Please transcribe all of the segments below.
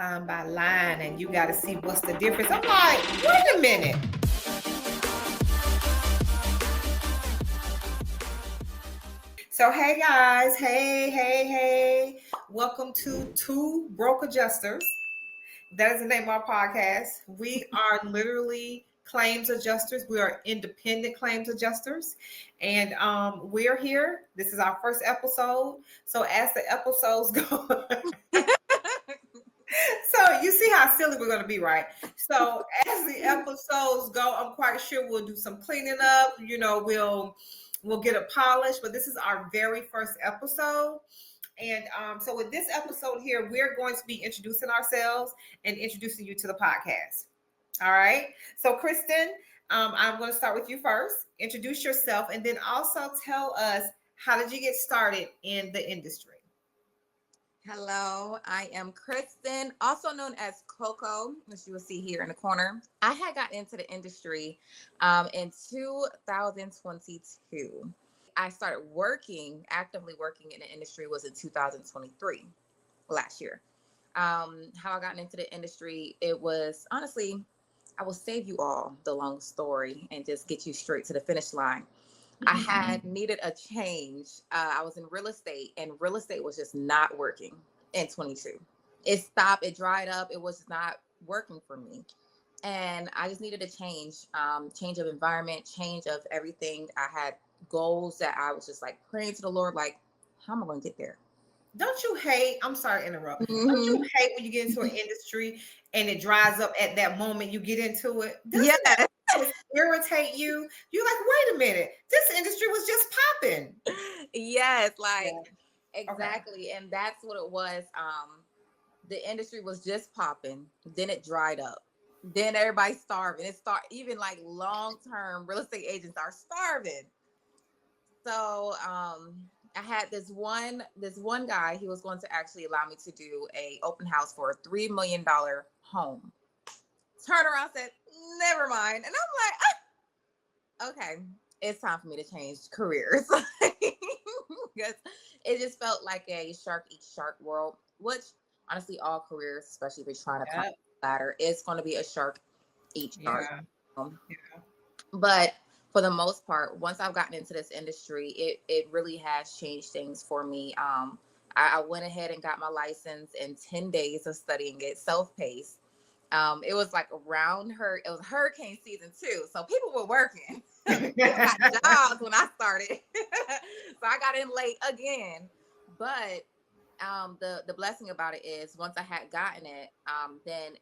line by line, and you got to see what's the difference. I'm like, wait a minute. So, hey guys, hey. Welcome to Two Broke Adjusters. That is the name of our podcast. We are literally claims adjusters. We are independent claims adjusters. And we're here. This is our first episode. So as the episodes go, so you see how silly we're going to be, right? So as the episodes go, I'm quite sure we'll do some cleaning up. You know, we'll get it polished. But this is our very first episode. And so with this episode here, we're going to be introducing ourselves and introducing you to the podcast. All right. So Kristen, I'm going to start with you first. Introduce yourself and then also tell us, how did you get started in the industry? Hello, I am Kristen, also known as Coco, as you will see here in the corner. I had got into the industry in 2022. I started actively working in the industry was in 2023, last year. How I got into the industry, it was honestly, I will save you all the long story and just get you straight to the finish line. I had needed a change. I was in real estate and real estate was just not working in 22. It stopped, it dried up. It was not working for me. And I just needed a change of environment, change of everything. I had goals that I was just like praying to the Lord, like, how am I going to get there? Don't you hate, I'm sorry to interrupt. Don't you hate when you get into an industry and it dries up at that moment you get into it? Doesn't that irritate you? You're like, wait a minute, this industry was just popping. Yes, exactly. Okay. And that's what it was. The industry was just popping, then it dried up. Then everybody's starving. Even like long-term real estate agents are starving. So I had this one guy. He was going to actually allow me to do a open house for a $3 million home. Turn around, said, never mind. And I'm like, okay, it's time for me to change careers. Because it just felt like a shark eats shark world, which honestly, all careers, especially if you're trying to climb the ladder, it's going to be a shark eat shark. But for the most part, once I've gotten into this industry, it really has changed things for me. I went ahead and got my license in 10 days of studying it, self-paced. It was like it was hurricane season too. So people were working. Got jobs when I started. So I got in late again. But the blessing about it is once I had gotten it, then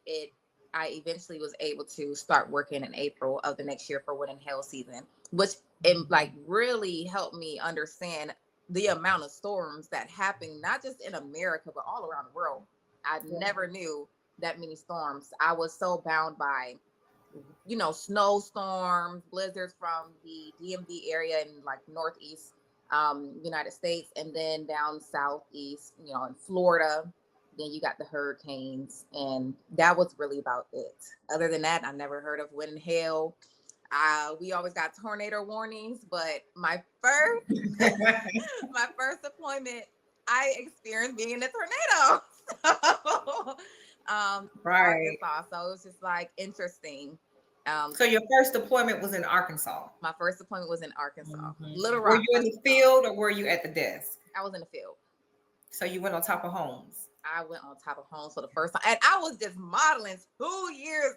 I eventually was able to start working in April of the next year for wind and hail season, which it like really helped me understand the amount of storms that happen, not just in America, but all around the world. I never knew that many storms. I was so bound by, snowstorms, blizzards from the DMV area in like Northeast United States, and then down Southeast, in Florida. Then you got the hurricanes, and that was really about it. Other than that, I never heard of wind and hail. We always got tornado warnings, but my first deployment, I experienced being in a tornado. Right. Arkansas, so it was just like interesting. So your first deployment was in Arkansas? My first deployment was in Arkansas. Little Rock. Were you in the field or were you at the desk? I was in the field. So you went on top of homes? I went on top of homes for the first time. And I was just modeling 2 years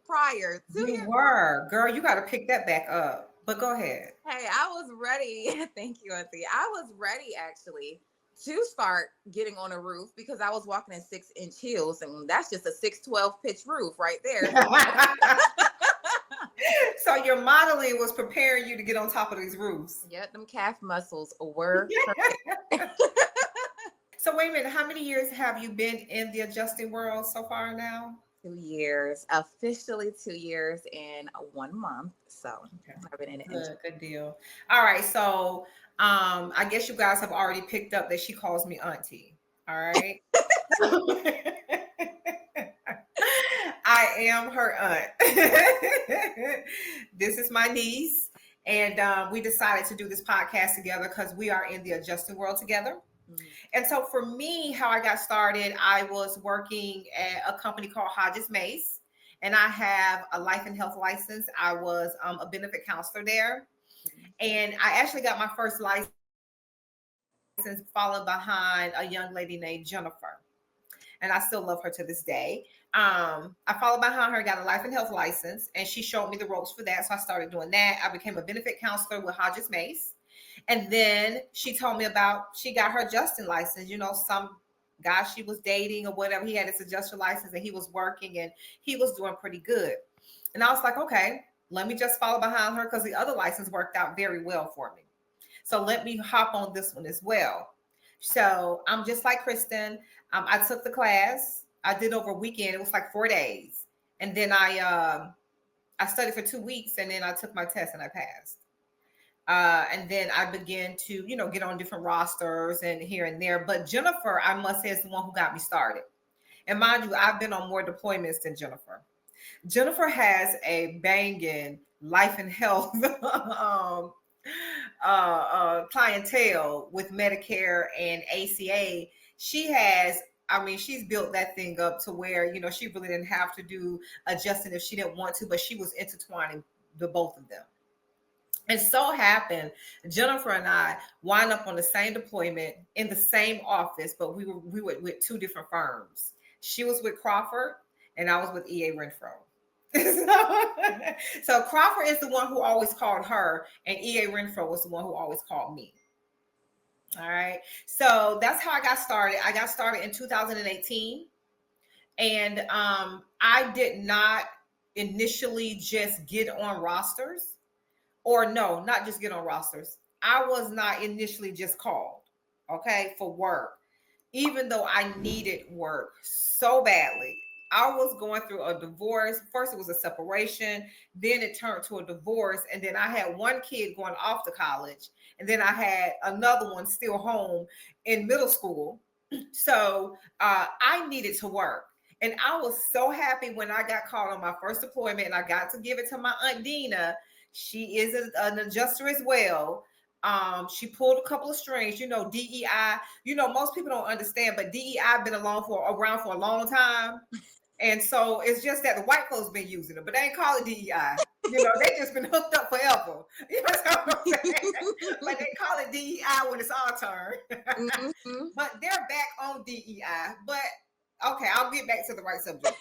prior. You were. Girl, you got to pick that back up. But go ahead. Hey, I was ready. Thank you, Auntie. I was ready, actually, to start getting on a roof because I was walking in 6-inch heels. And that's just a 6'12" pitch roof right there. So your modeling was preparing you to get on top of these roofs. Yep, them calf muscles were So wait a minute, how many years have you been in the adjusting world so far now? 2 years, officially 2 years and 1 month. So I've been in it. Good deal. All right, so I guess you guys have already picked up that she calls me auntie. All right. I am her aunt. This is my niece, and we decided to do this podcast together because we are in the adjusting world together. And so for me, how I got started, I was working at a company called Hodges Mace, and I have a life and health license. I was a benefit counselor there, and I actually got my first license followed behind a young lady named Jennifer, and I still love her to this day. I followed behind her, got a life and health license, and she showed me the ropes for that. So I started doing that. I became a benefit counselor with Hodges Mace. And then she told me about she got her adjusting license. You know, some guy she was dating or whatever, he had his adjuster license and he was working and he was doing pretty good. And I was like, okay, let me just follow behind her because the other license worked out very well for me. So let me hop on this one as well. So I'm just like Kristen. I took the class. I did over a weekend. It was like 4 days, and then I studied for 2 weeks, and then I took my test and I passed. And then I began to get on different rosters and here and there. But Jennifer, I must say, is the one who got me started. And mind you, I've been on more deployments than Jennifer. Jennifer has a banging life and health clientele with Medicare and ACA. She has, I mean, she's built that thing up to where, she really didn't have to do adjusting if she didn't want to, but she was intertwining the both of them. And so happened, Jennifer and I wind up on the same deployment in the same office, but we were with two different firms. She was with Crawford, and I was with EA Renfro. So Crawford is the one who always called her, and EA Renfro was the one who always called me. All right. So that's how I got started. I got started in 2018, and I did not initially just get on rosters. Or no, not just get on rosters. I was not initially just called, okay, for work, even though I needed work so badly. I was going through a divorce. First, it was a separation. Then it turned to a divorce. And then I had one kid going off to college. And then I had another one still home in middle school. So I needed to work. And I was so happy when I got called on my first deployment and I got to give it to my Aunt Dina. She is an adjuster as well. She pulled a couple of strings, DEI. Most people don't understand, but DEI been around for a long time. And so it's just that the white folks been using it, but they ain't call it DEI. They just been hooked up forever. You know what I'm saying? But they call it DEI when it's our turn. Mm-hmm. But they're back on DEI. But okay, I'll get back to the right subject.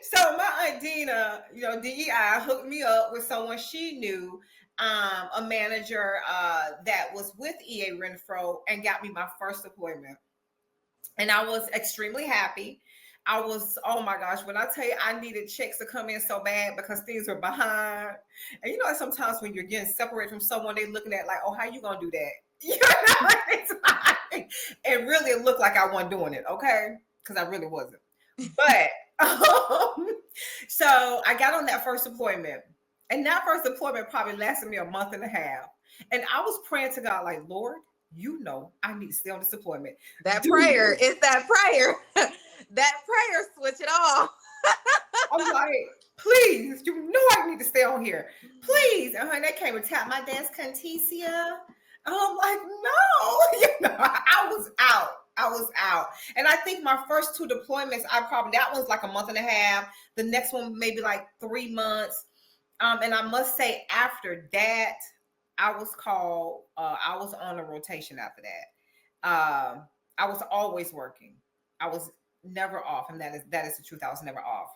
So my Aunt Dina, DEI hooked me up with someone she knew, a manager that was with EA Renfro, and got me my first deployment. And I was extremely happy. I was, oh my gosh, when I tell you I needed checks to come in so bad because things were behind. And sometimes when you're getting separated from someone, they're looking at like, oh, how you gonna do that? It's like, and really it looked like I wasn't doing it, okay? Because I really wasn't. But so I got on that first deployment. And that first deployment probably lasted me a month and a half. And I was praying to God, like, Lord, I need to stay on this deployment. That prayer, it's that prayer. That prayer, switch it off. I'm like, please, I need to stay on here. Please. And they came and tapped my desk, Contesia. And I'm like, no, I was out. And I think my first two deployments, that one's like a month and a half. The next one, maybe like 3 months. And I must say after that, I was called, I was on a rotation after that. I was always working. I was never off. And that is the truth. I was never off.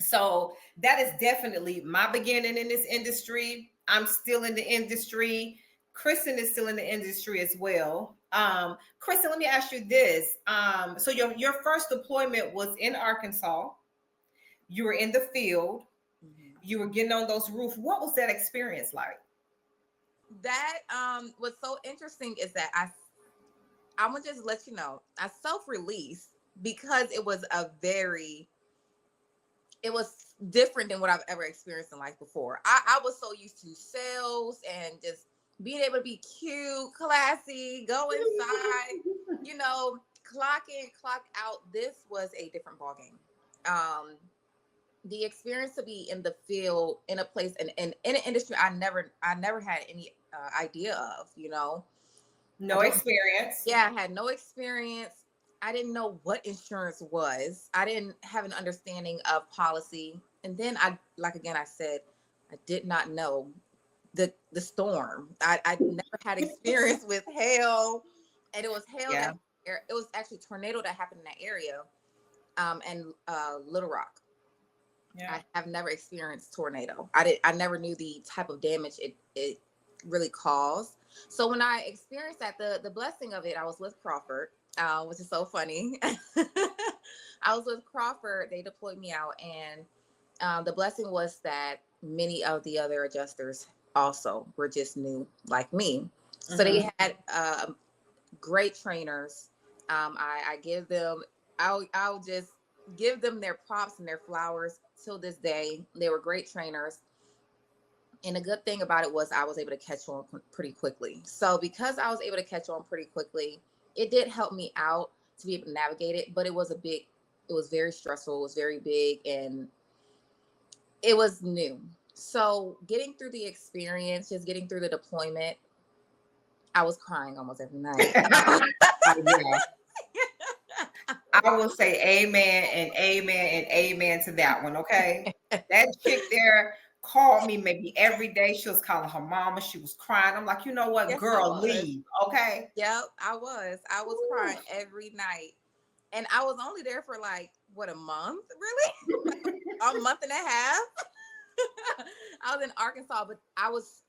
So that is definitely my beginning in this industry. I'm still in the industry. Kristen is still in the industry as well. Kristen, let me ask you this. So your first deployment was in Arkansas. You were in the field. Mm-hmm. You were getting on those roofs. What was that experience like? That what's so interesting is that I'm gonna just let you know, I self-released because it was different than what I've ever experienced in life before. I was so used to sales and just being able to be cute, classy, go inside, clock in, clock out. This was a different ballgame. the experience to be in the field, in a place, and in an industry I never had any idea of, I No don't, experience. yeah, I had no experience. I didn't know what insurance was. I didn't have an understanding of policy. And then I said, I did not know the storm. I never had experience with hail, and it was hail Yeah. that it was actually tornado that happened in that area, and Little Rock. Yeah. I have never experienced tornado. I never knew the type of damage it really caused. So when I experienced that, the blessing of it, I was with Crawford, which is so funny. I was with Crawford. They deployed me out, and the blessing was that many of the other adjusters also were just new like me. So they had great trainers. I give them, I'll just give them their props and their flowers till this day. They were great trainers. And the good thing about it was I was able to catch on pretty quickly. So because I was able to catch on pretty quickly, it did help me out to be able to navigate it. But it was very stressful. It was very big, and it was new. So getting through the experience, just getting through the deployment, I was crying almost every night. Oh, yeah. I will say amen and amen and amen to that one. Okay. That chick there called me maybe every day. She was calling her mama. She was crying. I'm like, you know what, Yes, I girl, was. leave. Okay. Yep, I was. I was Ooh. crying every night. And I was only there for like, what, a month? Really? A month and a half? I was in Arkansas, but I was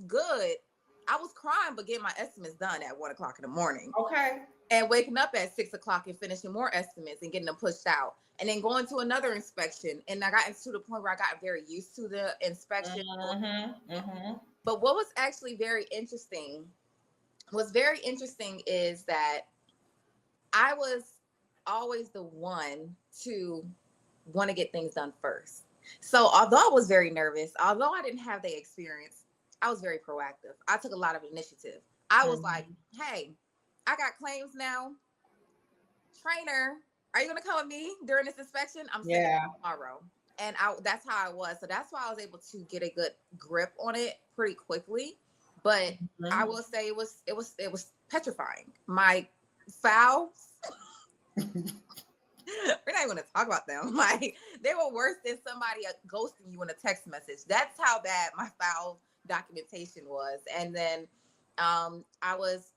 good. I was crying, but getting my estimates done at 1 o'clock in the morning. Okay. And waking up at 6 o'clock and finishing more estimates and getting them pushed out. And then going to another inspection. And I got to the point where I got very used to the inspection. But what was actually very interesting is that I was always the one to want to get things done first. So although I was very nervous, although I didn't have the experience, I was very proactive. I took a lot of initiative. I was like, hey, I got claims now. Trainer, are you going to come with me during this inspection? I'm sending tomorrow. And that's how I was. So that's why I was able to get a good grip on it pretty quickly. But I will say it was petrifying. My fouls, we're not even going to talk about them. Like, they were worse than somebody ghosting you in a text message. That's how bad my foul documentation was. And then I was,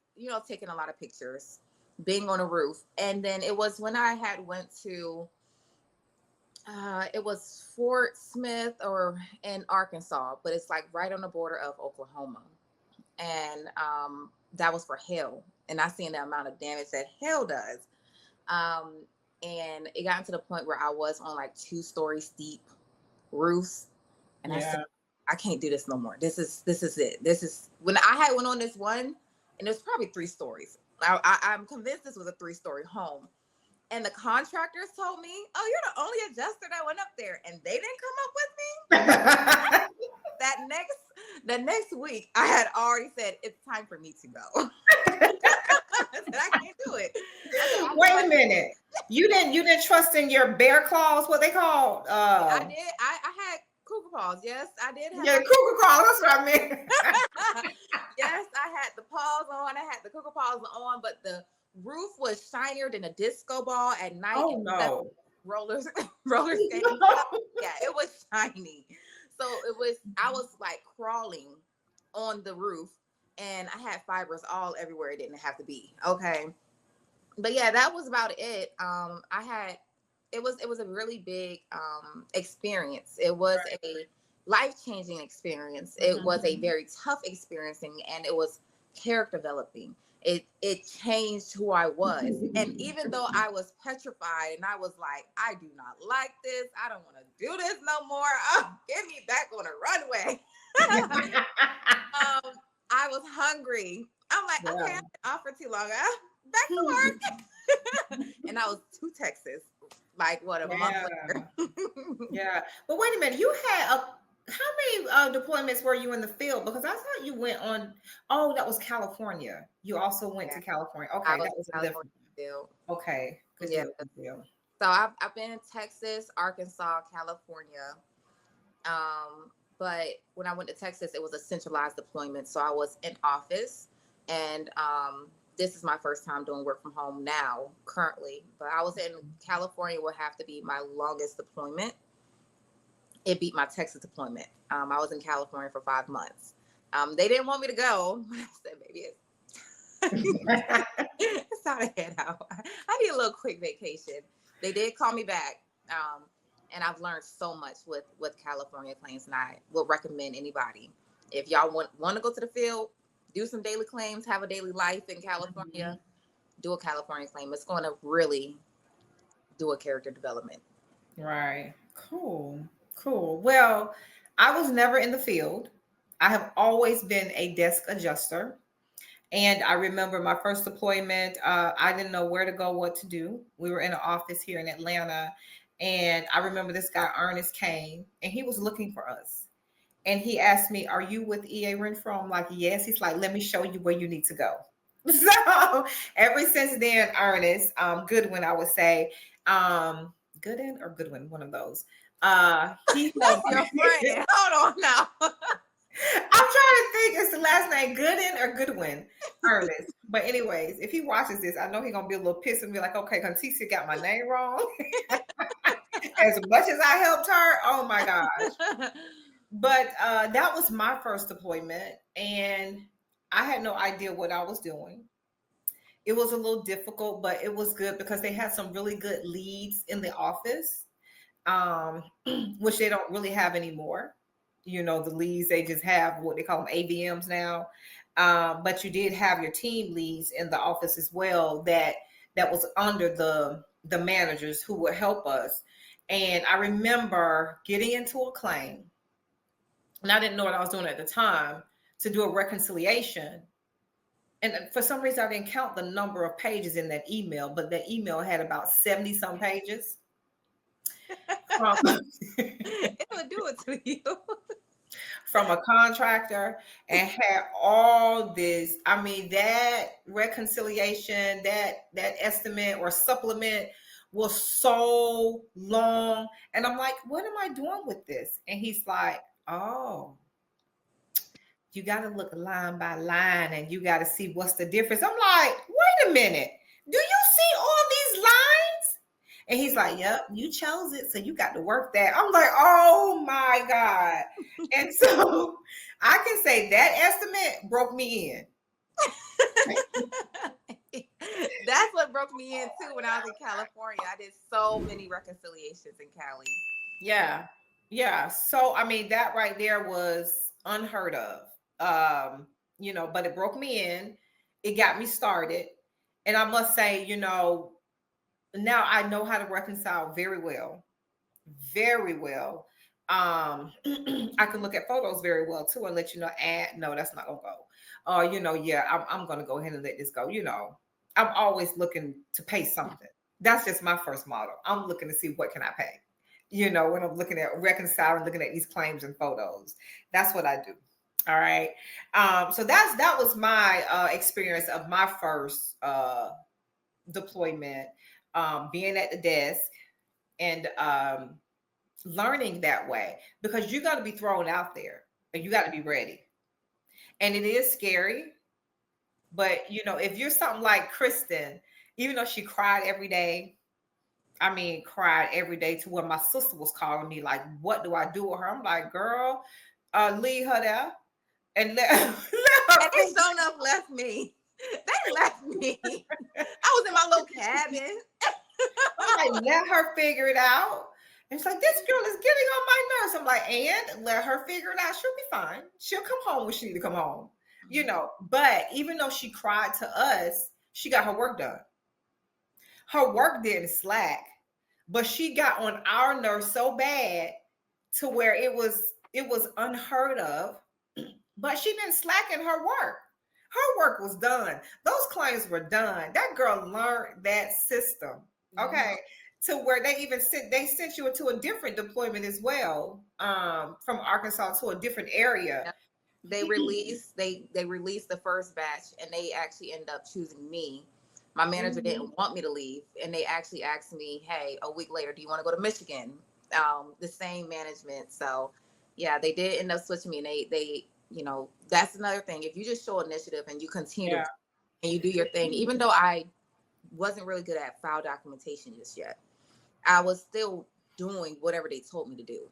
taking a lot of pictures, being on a roof. And then it was when I had went to it was Fort Smith or in Arkansas, but it's like right on the border of Oklahoma. And that was for hail. And I seen the amount of damage that hail does. And it got to the point where I was on like 2-story steep roofs. And I said, I can't do this no more. This is it. This is when I had went on this one, and it was probably 3 stories. I'm convinced this was a 3-story home. And the contractors told me, oh, you're the only adjuster that went up there. And they didn't come up with me. The next week, I had already said, it's time for me to go. I said, I can't do it. Wait a minute. You didn't trust in your bear claws, what they call? I did. I had cougar paws. Yes, I did have. Yeah, cougar claws. That's what I meant. Yes, I had the paws on. I had the cougar paws on, but the roof was shinier than a disco ball at night. Oh no. Roller skating. Yeah, it was shiny. So I was like crawling on the roof, and I had fibers all everywhere it didn't have to be. Okay. But yeah, that was about it. It was a really big experience. It was a life-changing experience. It was a very tough experience, and it was character developing. It changed who I was. And even though I was petrified and I was like, I do not like this, I don't want to do this no more. Get me back on a runway. I was hungry. I'm like, okay, I've been off for too long. Back to work. And I was to Texas, like what, a month later. Yeah. But wait a minute, you had how many deployments were you in the field? Because I thought you went on, that was California. You also went to California. Okay, that was a different field. Okay. Yeah. So I've been in Texas, Arkansas, California. But when I went to Texas, it was a centralized deployment. So I was in office, and this is my first time doing work from home now, currently. But I was in California, would have to be my longest deployment. It beat my Texas deployment. I was in California for 5 months. They didn't want me to go. I said, maybe it's time to head out. I need a little quick vacation. They did call me back. And I've learned so much with California claims, and I would recommend anybody, if y'all want to go to the field, do some daily claims, have a daily life in California, do a California claim. It's going to really do a character development. Right. Cool. Cool. Well, I was never in the field. I have always been a desk adjuster. And I remember my first deployment, I didn't know where to go, what to do. We were in an office here in Atlanta. And I remember this guy, Ernest, came and he was looking for us. And he asked me, "Are you with EA Renfro?" I'm like, "Yes." He's like, "Let me show you where you need to go." So ever since then, Ernest, Goodwin, I would say, Gooden or Goodwin, one of those. He That's your friend. Hold on now. I'm trying to think. It's the last name Gooden or Goodwin, Ernest. But anyways, if he watches this, I know he's gonna be a little pissed and be like, "Okay, Contesia got my name wrong." As much as I helped her, oh my gosh. But that was my first deployment, and I had no idea what I was doing. It was a little difficult, but it was good because they had some really good leads in the office, um, which they don't really have anymore. You know, the leads, they just have what they call them AVMs now. But you did have your team leads in the office as well, that was under the managers who would help us. And I remember getting into a claim, and I didn't know what I was doing at the time, to do a reconciliation. And for some reason, I didn't count the number of pages in that email, but that email had about 70 some pages from, It would do it to you. from a contractor, and had all this. I mean, that reconciliation, that estimate or supplement was so long. And I'm like, what am I doing with this? And he's like, "Oh, you got to look line by line and you got to see what's the difference." I'm like, "Wait a minute. Do you see all these lines?" And he's like, "Yep, you chose it. So you got to work that." I'm like, "Oh my God." And so I can say that estimate broke me in. That's what broke me in too when I was in California. I did so many reconciliations in Cali. Yeah. Yeah. So, I mean, that right there was unheard of. But it broke me in. It got me started. And I must say, now I know how to reconcile very well, very well. I can look at photos very well too and let you know, no, that's not gonna go. Yeah, I'm gonna go ahead and let this go. I'm always looking to pay something. That's just my first model. I'm looking to see what can I pay. When I'm looking at reconciling, looking at these claims and photos, that's what I do. All right. So that was my experience of my first deployment, being at the desk and learning that way, because you got to be thrown out there and you got to be ready. And it is scary, but if you're something like Kristen, even though she cried every day, I mean, cried every day to where my sister was calling me like, "What do I do with her?" I'm like, "Girl, leave her there and let, let her." And they sure enough left me. They left me. I was in my little cabin. I'm like, "Let her figure it out." And it's like, "This girl is getting on my nerves." I'm like, "And let her figure it out. She'll be fine. She'll come home when she need to come home." But even though she cried to us, she got her work done. Her work didn't slack, but she got on our nerves so bad to where it was unheard of. But she didn't slacken her work. Her work was done. Those claims were done. That girl learned that system. Okay. To where they sent you into a different deployment as well, from Arkansas to a different area. Yep. They released the first batch, and they actually ended up choosing me My manager didn't want me to leave, and they actually asked me, "Hey, a week later, do you want to go to Michigan?" The same management. So, yeah, they did end up switching me, and they, that's another thing. If you just show initiative and you continue to, Yeah. and you do your thing, even though I wasn't really good at file documentation just yet, I was still doing whatever they told me to do.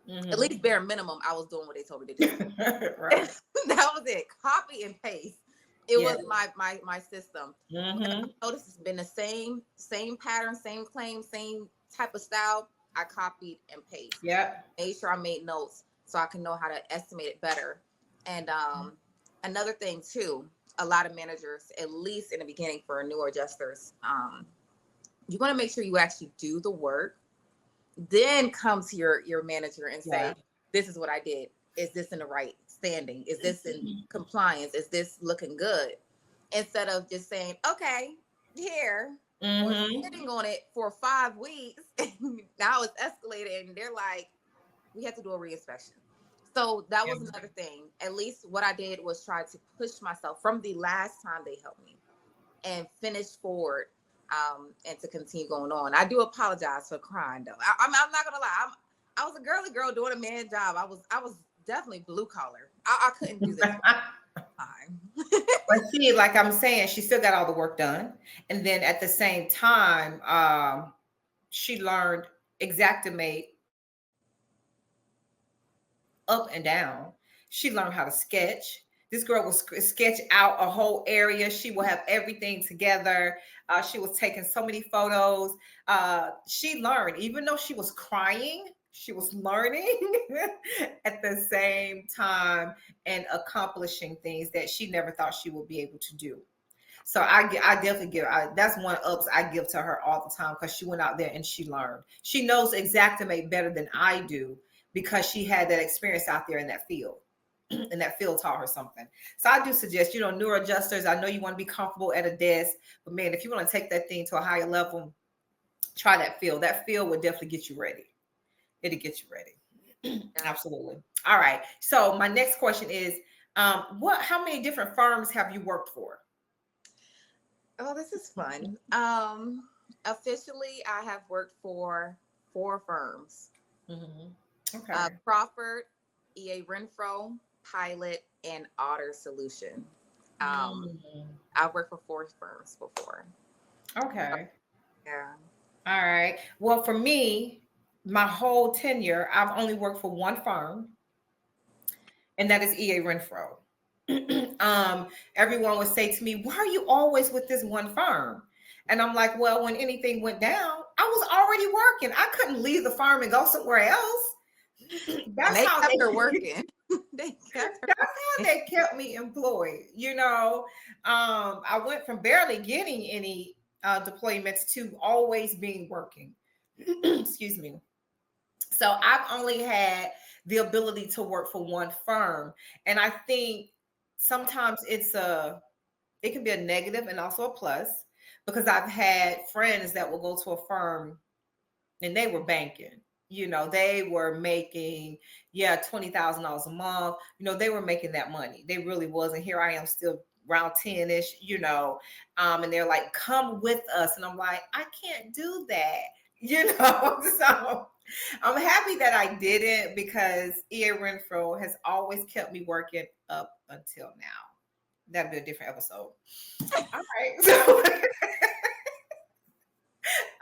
At least bare minimum, I was doing what they told me to do. Right. That was it. Copy and paste. It was my system. I noticed it's been the same pattern, same claim, same type of style. I copied and pasted. Yeah. Made sure I made notes so I can know how to estimate it better. And another thing too, a lot of managers, at least in the beginning for newer adjusters, you want to make sure you actually do the work, then come to your manager and say, this is what I did. Is this in the right standing? Is this in compliance? Is this looking good? Instead of just saying, okay, here, or sitting on it for 5 weeks, and now it's escalated, and they're like, we have to do a reinspection. So that was another thing. At least what I did was try to push myself from the last time they helped me and finish forward, and to continue going on. I do apologize for crying though. I'm not gonna lie. I was a girly girl doing a man job. I was definitely blue collar. I couldn't do this time. But see, like I'm saying, she still got all the work done, and then at the same time, she learned Exactimate up and down. She learned how to sketch. This girl will sketch out a whole area. She will have everything together. She was taking so many photos. She learned, even though she was crying, she was learning at the same time and accomplishing things that she never thought she would be able to do. So I definitely that's one ups I give to her all the time, because she went out there and she learned. She knows Exactimate better than I do because she had that experience out there in that field. And that field taught her something. So I do suggest, newer adjusters, I know you want to be comfortable at a desk, but man, if you want to take that thing to a higher level, try that field. That field will definitely get you ready. It'll get you ready. Absolutely. All right. So my next question is, how many different firms have you worked for? Oh, this is fun. Officially, I have worked for 4 firms. Okay. Crawford, EA Renfro, Pilot, and Otter Solution. I've worked for 4 firms before. Okay. Yeah. All right. Well, for me, my whole tenure, I've only worked for one firm, and that is EA Renfro. Everyone would say to me, "Why are you always with this one firm?" And I'm like, "Well, when anything went down, I was already working. I couldn't leave the firm and go somewhere else." That's how kept her working. That's how they kept me employed. I went from barely getting any deployments to always being working. Excuse me. So I've only had the ability to work for one firm, and I think sometimes it can be a negative and also a plus, because I've had friends that will go to a firm and they were banking. They were making, $20,000 a month. They were making that money. They really was. And here I am still around 10-ish, and they're like, come with us. And I'm like, I can't do that, So I'm happy that I didn't, because EA Renfro has always kept me working up until now. That'll be a different episode. All right. So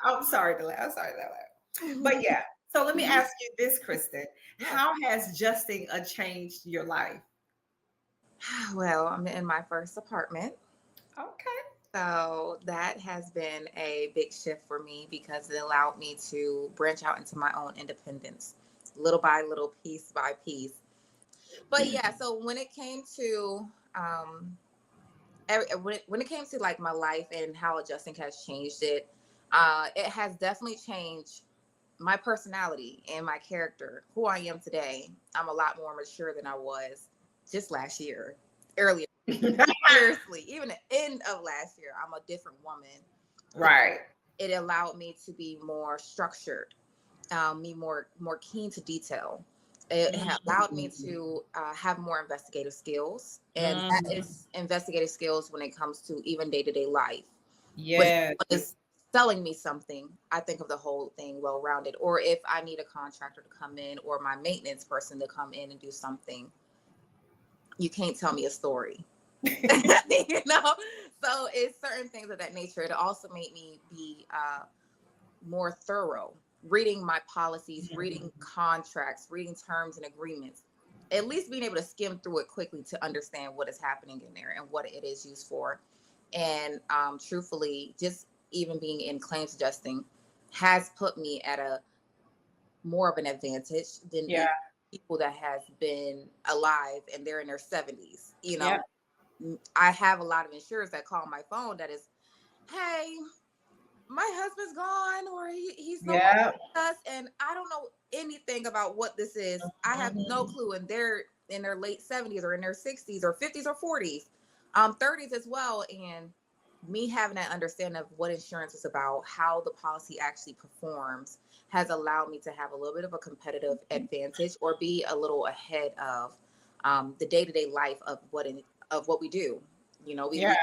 I'm sorry to laugh. But yeah. So let me ask you this, Kristen. How has adjusting changed your life? Well, I'm in my first apartment. Okay. So that has been a big shift for me, because it allowed me to branch out into my own independence, little by little, piece by piece. But yeah, so when it came to when it came to like my life and how adjusting has changed it, it has definitely changed my personality and my character, who I am today. I'm a lot more mature than I was just last year, earlier. Seriously, even the end of last year, I'm a different woman. Right. It allowed me to be more structured, me more keen to detail. It allowed me to have more investigative skills, and that is investigative skills when it comes to even day-to-day life. When Yeah. someone is selling me something, I think of the whole thing well rounded. Or if I need a contractor to come in or my maintenance person to come in and do something, you can't tell me a story. You know, so it's certain things of that nature. It also made me be more thorough, reading my policies, reading contracts, reading terms and agreements, at least being able to skim through it quickly to understand what is happening in there and what it is used for. And truthfully, just even being in claims adjusting has put me at a more of an advantage than Yeah. people that has been alive and they're in their 70s. You Yeah. know, I have a lot of insurers that call my phone that is, hey, my husband's gone or he's no longer Yeah. with us and I don't know anything about what this is. I have no clue. And they're in their late 70s or in their 60s or 50s or 40s, 30s as well. And me having that understanding of what insurance is about, how the policy actually performs, has allowed me to have a little bit of a competitive advantage or be a little ahead of the day-to-day life of what we do. You know, Yeah.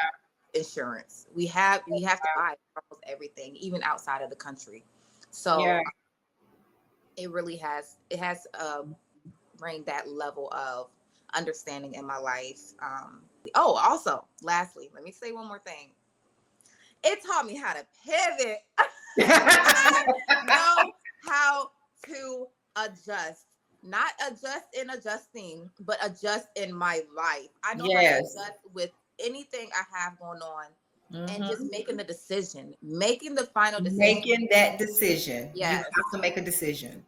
we insurance. We have to buy almost everything, even outside of the country. Yeah. So it has bring that level of understanding in my life. Oh, also, lastly, let me say one more thing. It taught me how to pivot. I know how to adjust. Not adjust in adjusting, but adjust in my life. I know how to Yes. adjust with anything I have going on and just Mhm. making the decision, making the final decision. Making that decision. You Yes. have to make a decision.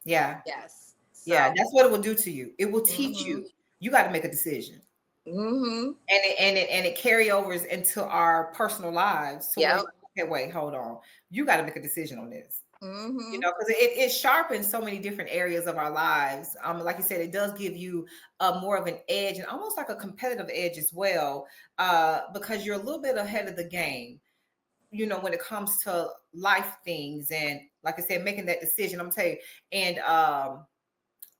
Yeah. Yes. Yeah. So, That's what it will do to you. It will teach mm-hmm, you. You got to make a decision. mm-hmm, And it carry overs into our personal lives to where, yep, okay, wait, hold on. You got to make a decision on this. mm-hmm, Because it sharpens so many different areas of our lives. Like you said, it does give you more of an edge and almost like a competitive edge as well, because you're a little bit ahead of the game, when it comes to life things. And like I said, making that decision, I'm telling you, and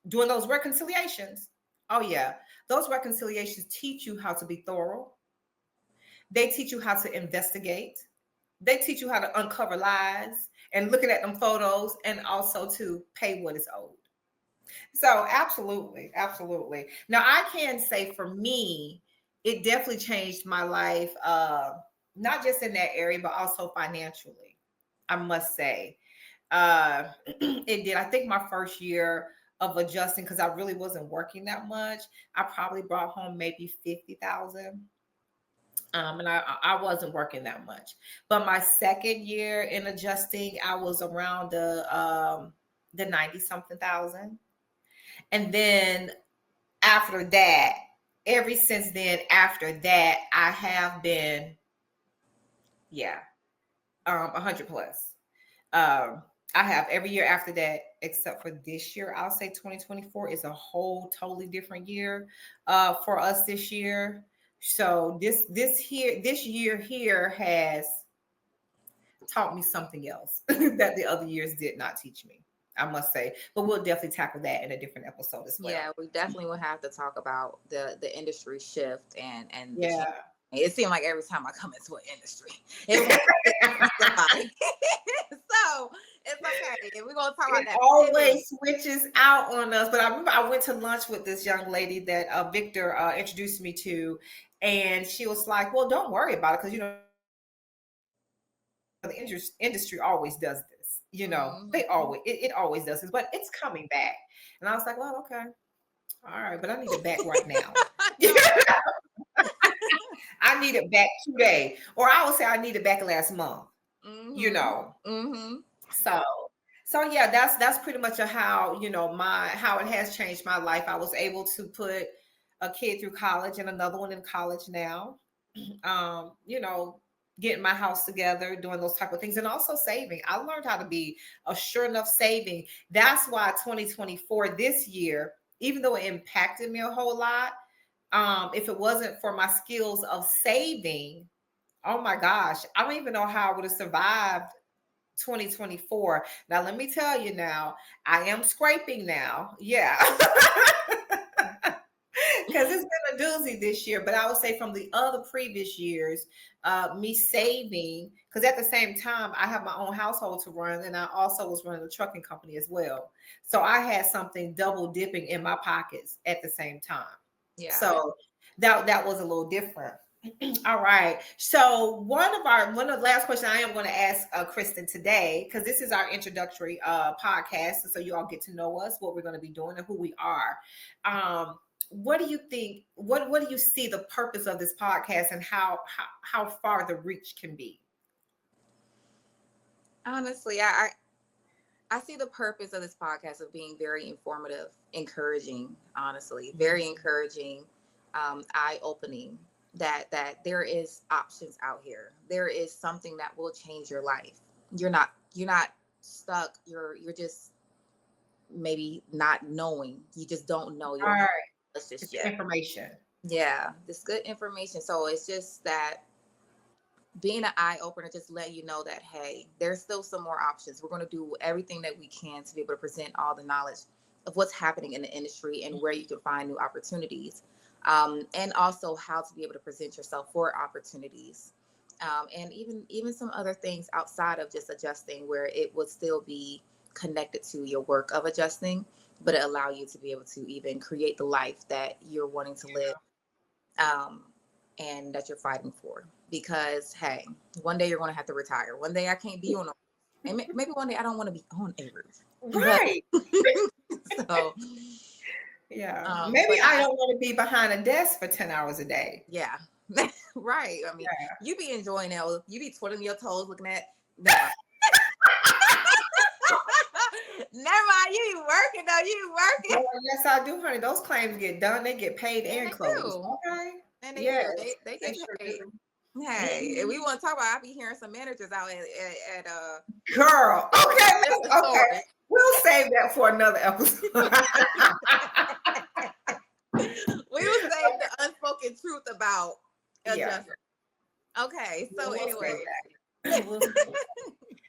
doing those reconciliations. Oh yeah, those reconciliations teach you how to be thorough. They teach you how to investigate. They teach you how to uncover lies and looking at them photos and also to pay what is owed. So absolutely, absolutely. Now I can say for me, it definitely changed my life, not just in that area, but also financially. I must say, it did. I think my first year of adjusting, because I really wasn't working that much, I probably brought home maybe 50,000. And I wasn't working that much. But my second year in adjusting, I was around the 90 something thousand. And then after that, ever since then, after that, I have been, yeah, 100 plus. I have every year after that, except for this year. I'll say 2024 is a whole totally different year for us this year. So this year here has taught me something else that the other years did not teach me, I must say. But we'll definitely tackle that in a different episode as well. yeah, we definitely will have to talk about the industry shift and the change. Yeah. It seemed like every time I come into an industry, it was somebody. So it's okay. We're gonna talk about It that pivot. always switches out on us. But I remember I went to lunch with this young lady that Victor introduced me to, and she was like, "Well, don't worry about it, because the industry always does this. They Mm-hmm. it always does this, but it's coming back." And I was like, "Well, okay, all right, but I need it back right now." No. I need it back today, or I would say I need it back last month. You Mm-hmm. know, Mm-hmm. so yeah, that's pretty much how how it has changed my life. I was able to put a kid through college and another one in college now. um you know Getting my house together, doing those type of things, and also saving. I learned how to be a sure enough saving. That's why 2024, this year, even though it impacted me a whole lot, if it wasn't for my skills of saving, oh my gosh, I don't even know how I would have survived 2024. Now, let me tell you, now I am scraping now. Yeah. because it's been a doozy this year. But I would say from the other previous years, me saving, because at the same time I have my own household to run, and I also was running a trucking company as well. So I had something double dipping in my pockets at the same time. Yeah. So that was a little different. All right. So one of the last questions I am going to ask Kristen today, because this is our introductory podcast, so you all get to know us, what we're going to be doing, and who we are. What do you think? What do you see the purpose of this podcast, and how far the reach can be? Honestly, I see the purpose of this podcast of being very informative, encouraging, honestly, very encouraging, eye-opening, that there is options out here. There is something that will change your life. You're not stuck. You're just maybe not knowing. You just don't know. You All don't have right. this just It's yet. information. Yeah, this good information. So it's just that being an eye opener, just let you know that hey, there's still some more options. We're going to do everything that we can to be able to present all the knowledge of what's happening in the industry and where you can find new opportunities, and also how to be able to present yourself for opportunities, and even some other things outside of just adjusting, where it would still be connected to your work of adjusting, but it allow you to be able to even create the life that you're wanting to live, um, and that you're fighting for. Because hey, one day you're going to have to retire. One day I can't be on a, and maybe one day I don't want to be on a roof. But Right. so, Yeah. Maybe but I don't want to be behind a desk for 10 hours a day. yeah, right. I mean, Yeah. you be enjoying that. You be twiddling your toes, looking at. Never mind. Never mind. You be working though. You be Oh, working. yes, I do, honey. Those claims get done. They get paid And and they closed. do. Okay. And they Yes, do. They they get sure paid. do. Hey, if Mhm. we want to talk about, I be hearing some managers out at Girl. Okay. different Okay. stores. We'll save that for another episode. We will save the unspoken truth about Yeah. adjustment. Okay, so We'll save anyway, that. We'll save that.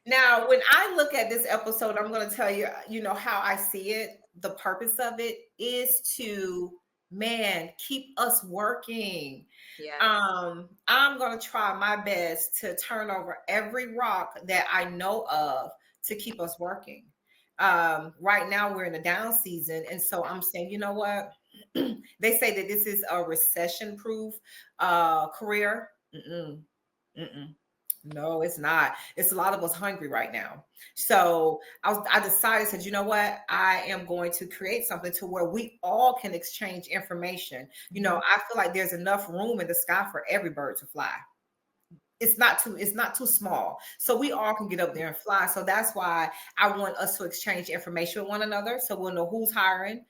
Now, when I look at this episode, I'm going to tell you, how I see it. The purpose of it is to, man, keep us working. yes, I'm going to try my best to turn over every rock that I know of to keep us working. Right now, we're in a down season. And so I'm saying, you know what? They say that this is a recession proof career. Mm-mm, mm-mm. No, it's not. It's a lot of us hungry right now. So I decided, said, you know what? I am going to create something to where we all can exchange information. I feel like there's enough room in the sky for every bird to fly. It's not too small, so we all can get up there and fly. So that's why I want us to exchange information with one another, so we'll know who's hiring,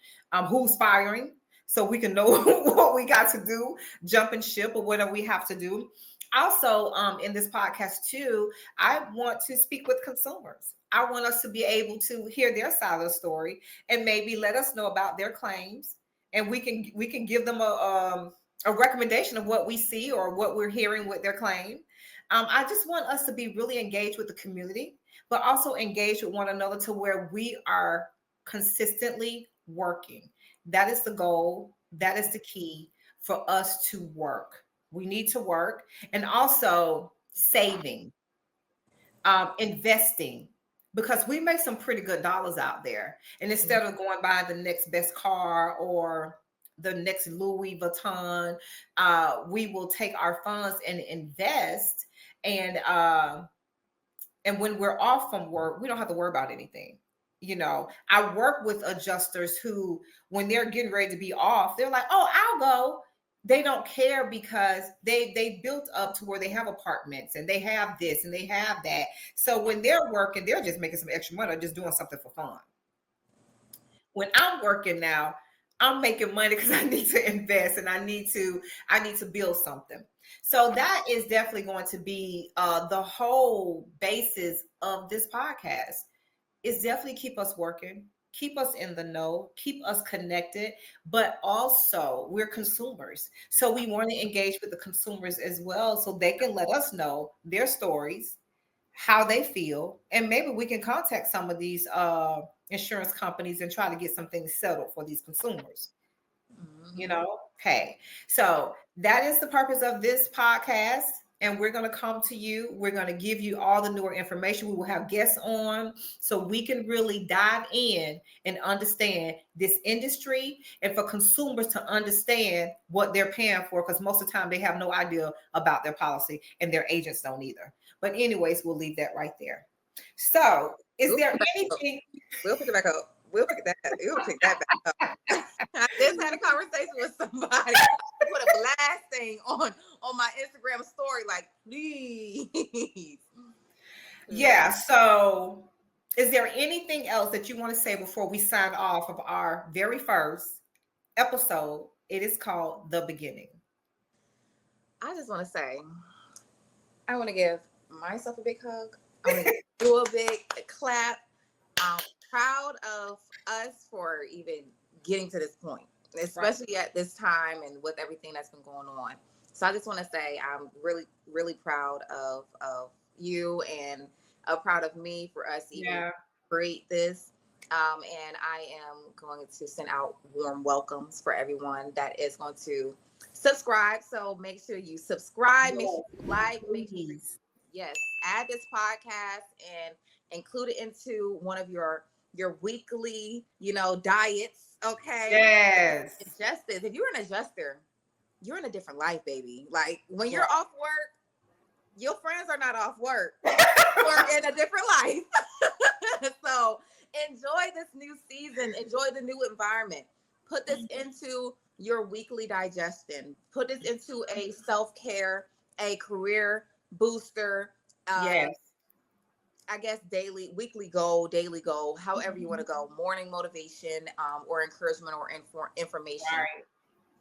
who's firing, so we can know what we got to do, jumping ship or whatever we have to do. Also, in this podcast too, I want to speak with consumers. I want us to be able to hear their side of the story and maybe let us know about their claims, and we can give them a recommendation of what we see or what we're hearing with their claim. I just want us to be really engaged with the community, but also engaged with one another to where we are consistently working. That is the goal. That is the key for us to work. We need to work, and also saving, investing, because we make some pretty good dollars out there. And instead of going by the next best car or the next Louis Vuitton, we will take our funds and invest. And when we're off from work, we don't have to worry about anything. I work with adjusters who, when they're getting ready to be off, they're like, "Oh, I'll go." They don't care because they built up to where they have apartments and they have this and they have that. So when they're working, they're just making some extra money or just doing something for fun. When I'm working now, I'm making money because I need to invest and I need to build something. So that is definitely going to be the whole basis of this podcast. Is definitely keep us working, keep us in the know, keep us connected, but also we're consumers. So we want to engage with the consumers as well so they can let us know their stories, how they feel, and maybe we can contact some of these insurance companies and try to get some things settled for these consumers. Mhm. You know, Okay. So that is the purpose of this podcast. And we're going to come to you. We're going to give you all the newer information. We will have guests on so we can really dive in and understand this industry and for consumers to understand what they're paying for, because most of the time they have no idea about their policy and their agents don't either. But anyways, we'll leave that right there. So is there anything? We'll pick it back up. We'll pick that back up. I just had a conversation with somebody. I put a blast thing on my Instagram story, like, please. Yeah. So is there anything else that you want to say before we sign off of our very first episode? It is called The Beginning. I just want to say, I want to give myself a big hug. I want to do a big clap. I'm proud of us for even getting to this point, especially at this time and with everything that's been going on. So I just want to say I'm really, really proud of you and proud of me for us even create this. And I am going to send out warm welcomes for everyone that is going to subscribe. So make sure you subscribe, make sure you like, make sure add this podcast and include it into one of your weekly, diets. Okay. Yes. Adjusters. If you're an adjuster, you're in a different life, baby. Like when you're off work, your friends are not off work. You're in a different life. So enjoy this new season. Enjoy the new environment. Put this into your weekly digestion. Put this into a self-care, a career booster. I guess weekly goal, daily goal, however you want to go, morning motivation, or encouragement or information. Right.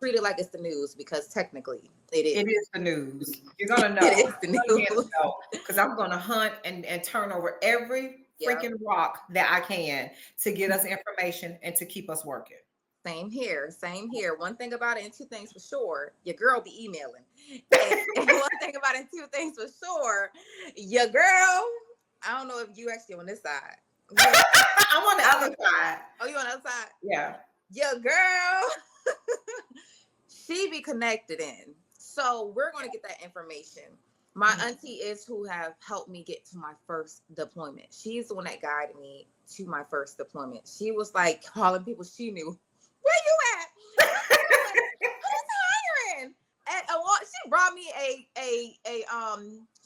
Treat it like it's the news, because technically it is. It is the news. You're gonna know. It is the news. Because I'm gonna hunt and turn over every freaking rock that I can to get us information and to keep us working. Same here. One thing about it, and two things for sure, your girl be emailing. And one thing about it, and two things for sure, your girl, I don't know if you actually on this side. I'm on the other side. Oh, you on the other side? Yeah. Your girl, she be connected in. So we're going to get that information. My auntie is who have helped me get to my first deployment. She's the one that guided me to my first deployment. She was like calling people she knew. Where you at? Who's hiring? And she brought me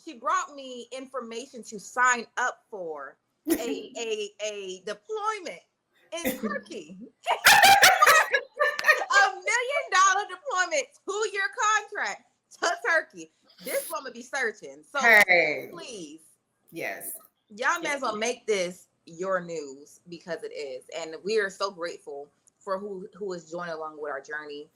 she brought me information to sign up for a deployment in Turkey. $1 million deployment, 2-year contract to Turkey. This woman be searching. So please. Yes. Y'all may as well make this your news, because it is. And we are so grateful for who is joining along with our journey.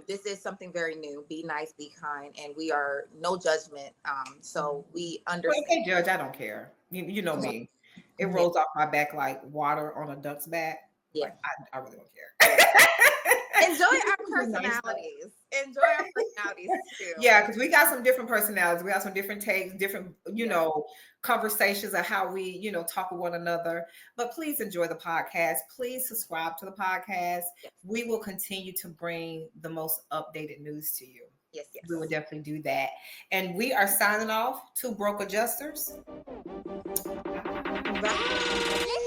This is something very new. Be nice, be kind, and we are no judgment. So we understand. Well, if they judge, I don't care. You know me. It rolls off my back like water on a duck's back. Yeah, like, I really don't care. Enjoy our personalities. Enjoy our personalities too. Yeah, because we got some different personalities. We got some different takes, different, conversations of how we, talk with one another. But please enjoy the podcast. Please subscribe to the podcast. Yes. We will continue to bring the most updated news to you. Yes. We will definitely do that. And we are signing off to Broke Adjusters. Bye.